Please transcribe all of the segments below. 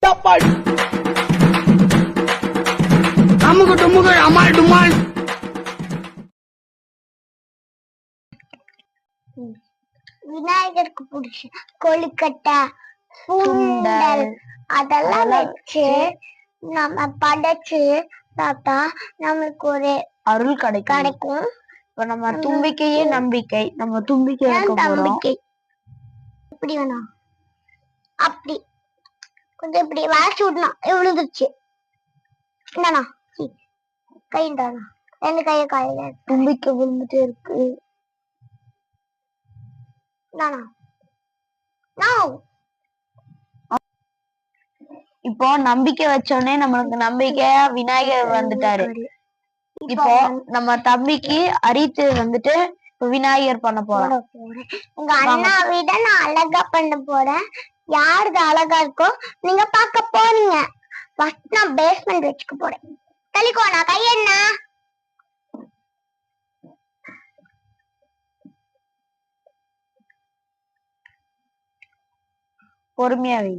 சாப்பாடு அமுகு டுமுகு அமால் டுமால். விநாயகருக்கு பிடிச்ச கொழுக்கட்டை சுண்டல் அதெல்லாம் வச்சு நம்ம படைச்சு பார்த்தா நம்மளுக்கு ஒரு அருள் கிடைக்கும். இப்ப நம்ம தும்பிக்கையே நம்பிக்கை, நம்ம தும்பிக்கை நம்பிக்கை இப்படி வேணாம் அப்படி கொஞ்சம் இப்படி வளைச்சு விடணும். விழுந்துச்சு என்னண்ணா கைண்டாண்ணா ரெண்டு கைய காயில தும்பிக்கை விழுந்துட்டே இருக்கு. இப்போ நம்பிக்கை வச்சோடனே நம்மளுக்கு நம்பிக்கையா விநாயகர் வந்துட்டாரு. இப்போ நம்ம தம்பிக்கு அரித்து வந்துட்டு விநாயகர் பண்ண போறோம். உங்க அண்ணா விட நான் அழகா பண்ண போறேன். யாருக்கு அழகா இருக்கோ நீங்க பார்க்க போறீங்க. ஃபர்ஸ்ட் நான் பேஸ்மெண்ட் வச்சுக்க போறேன். தள்ளிக்கோண்ணா கையண்ணா. பொறுமையா வை.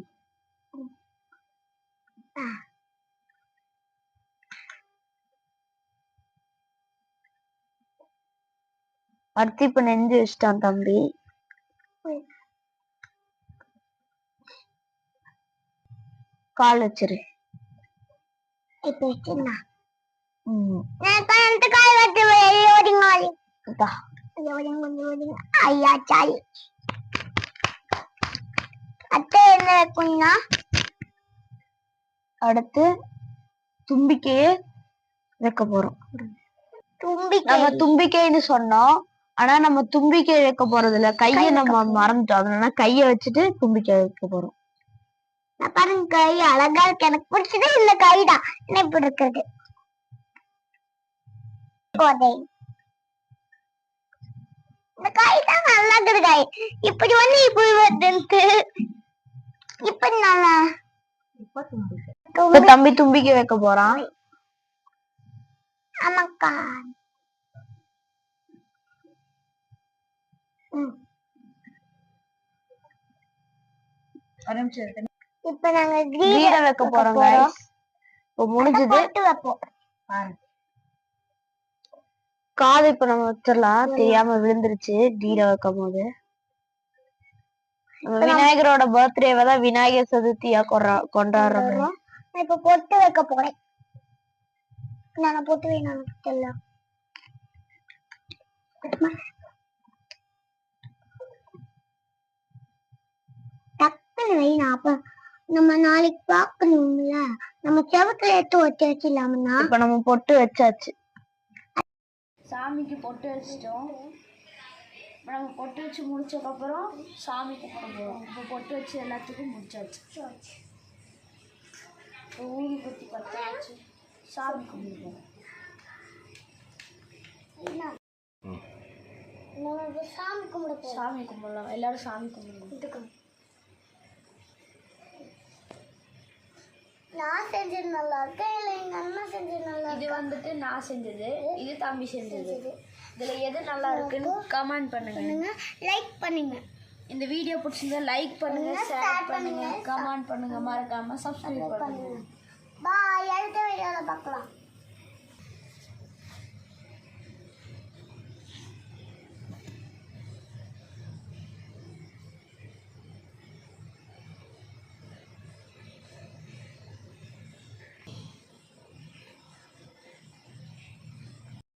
அடுத்து இப்ப நெஞ்சு வச்சுட்டான் தம்பி. கால் வச்சிரு. இப்ப வச்சுனா காய் வச்சு ஐயா சாய் அத்தை என்ன வைக்கும்னா அடுத்து தும்பிக்கையே வைக்க போறோம். நம்ம தும்பிக்கைன்னு சொன்னோம், ஆனா நம்ம தும்பிக்கை வைக்க போறது இல்ல, கையை நம்ம மறந்துட்டோம். அதனால கைய வச்சுட்டு தும்பிக்கை வைக்க போறோம். நான் பாருங்க கை அழகா இருக்கு. எனக்கு பிடிச்சதே இந்த கைதான். என்ன இப்படி இருக்கிறது இந்த காய் தான் நல்லா இருக்குது. காய் இப்படி வந்து இப்படி வருது. இப்படி நல்லா தம்பி தும்பிக்கை வைக்க போறான். ஆமாக்கா இப்ப நாங்க கிரீடம் வைக்க போறோம். முடிஞ்சது காது இப்ப நம்ம வச்சிடலாம். தெரியாம விழுந்துருச்சு கிரீடம் வைக்கும் போது. நம்ம விநாயகரோட பர்த்டேவை தான் விநாயகர் சதுர்த்தியா கொண்டாடுறோம். இப்ப பொட்டு வைக்க போறேன். நான் பொட்டு வேணும் தெரியல. டக்குன்னு வைனா அப்ப நம்ம நாளைக்கு பாக்கணும்ல. நம்ம செவத்துல எடுத்து ஒட்டி வச்சிடலாம்னா. இப்ப நம்ம பொட்டு வச்சாச்சு. சாமிக்கு பொட்டு வச்சிட்டோம். இப்போ நம்ம பொட்டு வச்சு முடிச்சதுக்கப்புறம் சாமி கும்பிட போகிறோம். இப்போ பொட்டு வச்சு எல்லாத்துக்கும் முடிச்சாச்சு. இப்போ ஊதி பற்றி பத்தாச்சு. சாமி கும்பிடுவோம். சாமி கும்பிடலாம். எல்லாரும் சாமி கும்பிடுவோம். நான் செஞ்சது நல்லா இருக்கா இல்லை எங்க அம்மா செஞ்சது நல்லா? இது வந்துட்டு நான் செஞ்சது, இது தம்பி செஞ்சது. இதுல எது நல்லா இருக்குன்னு கமெண்ட் பண்ணுங்க, லைக் பண்ணுங்க. இந்த வீடியோ பிடிச்சிருந்தா லைக் பண்ணுங்க, ஷேர் பண்ணுங்க, கமெண்ட் பண்ணுங்க, மறக்காம சப்ஸ்கிரைப் பண்ணுங்க. பாய். அடுத்த வீடியோல பார்க்கலாம்.